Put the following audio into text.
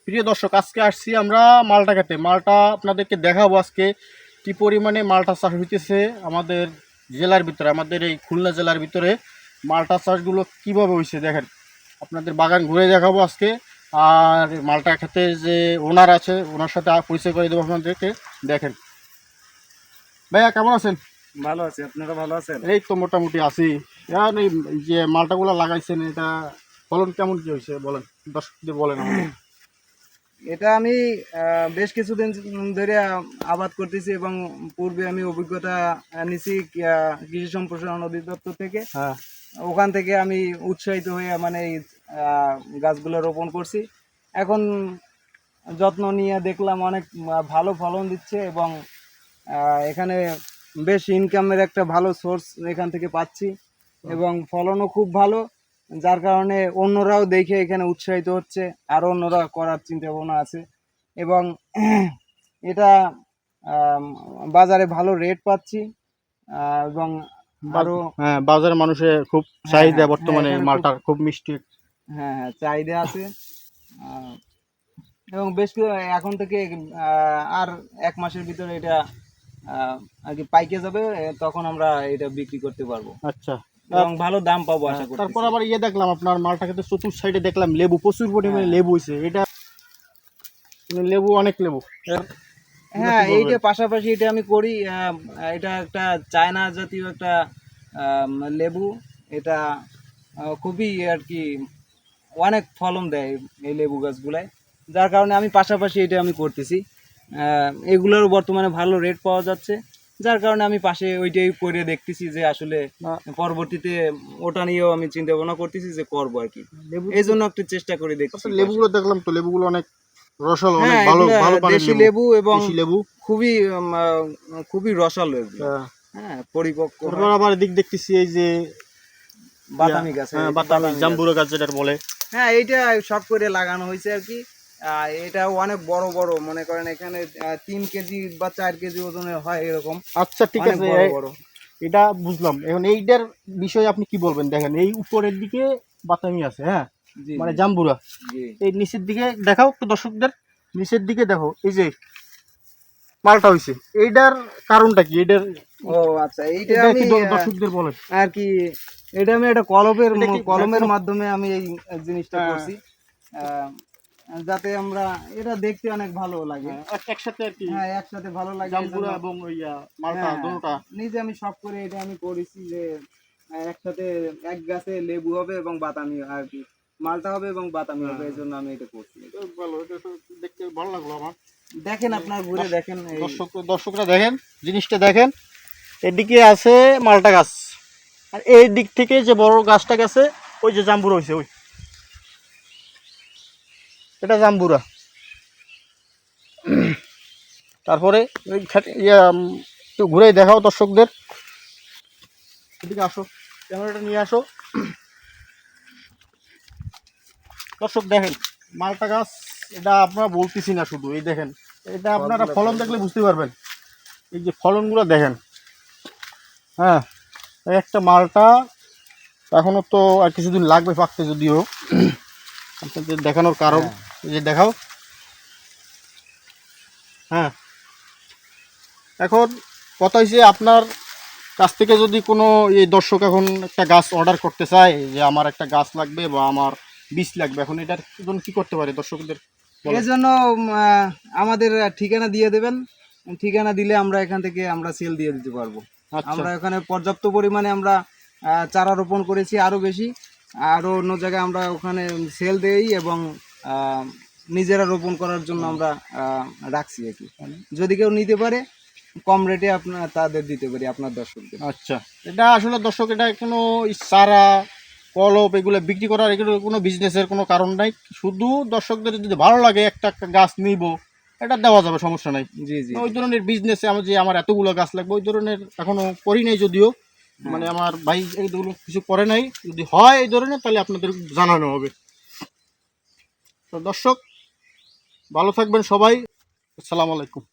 প্রিয় দর্শক, আজকে আসছি আমরা মালটা খেতে। মালটা আপনাদেরকে দেখাবো আজকে কি পরিমাণে মালটা চাষ হইতেছে আমাদের জেলার ভিতরে, আমাদের এই খুলনা জেলার ভিতরে মালটা চাষগুলো কিভাবে হয়েছে দেখেন। আপনাদের বাগান ঘুরে দেখাবো আজকে। আর মালটা খেতে যে ওনার আছে, ওনার সাথে পরিচয় করে দেবো আপনাদেরকে। দেখেন ভাইয়া, কেমন আছেন? ভালো আছি, আপনারা ভালো আছেন? এই তো মোটামুটি আছি। এই যে মালটাগুলো লাগাইছেন, এটা ফলন কেমন কি হয়েছে বলেন, দর্শকদের বলেন আমাদের। এটা আমি বেশ কিছুদিন ধরে আবাদ করতেছি এবং পূর্বে আমি অভিজ্ঞতা নিছি কৃষি সম্প্রসারণ অধিদপ্তর থেকে। হ্যাঁ, ওখান থেকে আমি উৎসাহিত হয়ে মানে এই গাছগুলো রোপণ করছি। এখন যত্ন নিয়ে দেখলাম অনেক ভালো ফলন দিচ্ছে এবং এখানে বেশ ইনকামের একটা ভালো সোর্স এখান থেকে পাচ্ছি এবং ফলনও খুব ভালো, যার কারণে অন্যরাও দেখে এখানে উৎসাহিত হচ্ছে, আরও অন্যরা করার চিন্তা ভাবনা আছে এবং এটা বাজারে ভালো রেট পাচ্ছি এবং আরও হ্যাঁ, বাজারে মানুষের খুব চাহিদা বর্তমানে মালটার, খুব মিষ্টি। হ্যাঁ হ্যাঁ চাহিদা আছে আহ, এবং বেশ এখন থেকে আর 1 মাসের ভিতরে এটা আর কি পাইকে যাবে, তখন আমরা এটা বিক্রি করতে পারবো। আচ্ছা, এবং ভালো দাম পাবো আশা করি। তারপর আবার দেখলাম আপনার মালটা খেতে চতুর সাইডে দেখলাম লেবু, প্রচুর পরিমাণে লেবু হয়েছে। এটা লেবু, অনেক লেবু। হ্যাঁ, এইটা পাশাপাশি এটা আমি করি। এটা একটা চায়না জাতীয় একটা লেবু। এটা খুবই আর কি অনেক ফলন দেয় এই লেবু গাছগুলায়, যার কারণে আমি পাশাপাশি এটা আমি করতেছি। এগুলোর বর্তমানে ভালো রেট পাওয়া যাচ্ছে, যার কারণে আমি পাশে ওইটাই করে দেখতেছি যে আসলে পরবর্তীতে ওটা নিয়েও আমি চিন্তা ভাবনা করতেছি যে করবো আর কি। এই জন্য একটু চেষ্টা করে দেখছি। লেবুগুলো দেখলাম তো, লেবুগুলো অনেক রসালো, অনেক হ্যাঁ, ভালো এগুলা ভালো দেশি লেবু এবং দেশি লেবু, খুবই খুবই রসালো এগুলো। হ্যাঁ, পরিপক্ক হয়। তারপর আবার দিক দেখতেছি এই যে বাদামি গাছ, বাতামি জাম্বুরা গাছ যেটা বলে। হ্যাঁ, এইটা শখ করে লাগানো হয়েছে আর কি। এটা অনেক বড় বড়, মনে করেন এখানে 3 কেজি বা 4 কেজি ওজনের হয় এরকম। আচ্ছা, ঠিক অনেক আছে, বড় বড়। এটা বুঝলাম। এখন এইটার বিষয়ে আপনি কি বলবেন? দেখেন, এই উপরের দিকে বাতামি আছে, হ্যাঁ, জি মানে জাম্বুরা। জি। এই নিচের দিকে দেখাও তো দর্শকদের, নিচের দিকে দেখো, এই যে মালটা হয়েছে, এইটার কারণটা কি? এইটার ও আচ্ছা, এইটা এটা আমি কি দর্শকদের বলেন আর কি, এটা আমি একটা কলমের মাধ্যমে আমি এই জিনিসটা করছি, যাতে আমরা এটা দেখতে অনেক ভালো লাগে। একসাথে আর কি, হ্যাঁ, একসাথে ভালো লাগে জাম্বুরা এবং মালটা হ্যাঁ, দুটোটা। নিজে আমি শখ করে এটা আমি করেছি যে একসাথে এক গাছে লেবু হবে এবং বাতামি আর কি, মালটা হবে এবং বাতামি হবে, এই জন্য আমি এটা করছি। ভালো, এটা তো দেখতে ভালো লাগলো আমার। দেখেন, আপনার ঘুরে দেখেন, দর্শকরা দেখেন, জিনিসটা দেখেন। এদিকে আছে মালটা গাছ, আর এই দিক থেকে যে বড় গাছটা গেছে, ওই যে জাম্বুরা হয়েছে, ওই এটা জাম্বুরা। তারপরে ওই একটু ঘুরে দেখাও দর্শকদের, এদিকে আসো, ক্যামেরাটা নিয়ে আসো। দর্শক দেখেন মালটা গাছ, এটা আপনারা বলতেছি না শুধু, এই দেখেন, এটা আপনারা ফলন দেখলে বুঝতে পারবেন। এই যে ফলনগুলো দেখেন, হ্যাঁ, একটা মালটা এখনো তো আর কিছুদিন লাগবে পাকতে, যদিও আপনাদের দেখানোর কারণ এই যে দেখাও। হ্যাঁ, এখন কথা হয়েছে, আপনার কাছ থেকে যদি কোনো এই দর্শক এখন একটা গাছ অর্ডার করতে চায়, যে আমার একটা গাছ লাগবে বা আমার বীজ লাগবে, এখন এটার জন্য কি করতে পারে দর্শকদের? এই জন্য আমাদের ঠিকানা দিয়ে দেবেন। ঠিকানা দিলে আমরা এখান থেকে আমরা সেল দিয়ে দিতে পারবো। আমরা এখানে পর্যাপ্ত পরিমাণে আমরা চারা রোপণ করেছি, আরও বেশি, আরও অন্য জায়গায় আমরা ওখানে সেল দেই এবং নিজেরা রোপণ করার জন্য আমরা রাখছি আর কি। যদি কেউ নিতে পারে, কম রেটে আপনার তাদের দিতে পারি আপনার দর্শকদের। আচ্ছা, এটা আসলে দর্শক, এটা কোনো চারা কলপ এগুলো বিক্রি করার, এগুলো কোনো বিজনেসের কোনো কারণ নাই। শুধু দর্শকদের যদি ভালো লাগে একটা একটা গাছ নিব, এটা দেওয়া যাবে, সমস্যা নাই। জি জি। ওই ধরনের বিজনেসে আমার যে আমার এতগুলো গাছ লাগবে, ওই ধরনের এখনো করি নাই, যদিও মানে আমার ভাই এইগুলো কিছু করে নাই। যদি হয় এই ধরনের, তাহলে আপনাদের জানানো হবে। তো দর্শক, ভালো থাকবেন সবাই। আসসালামু আলাইকুম।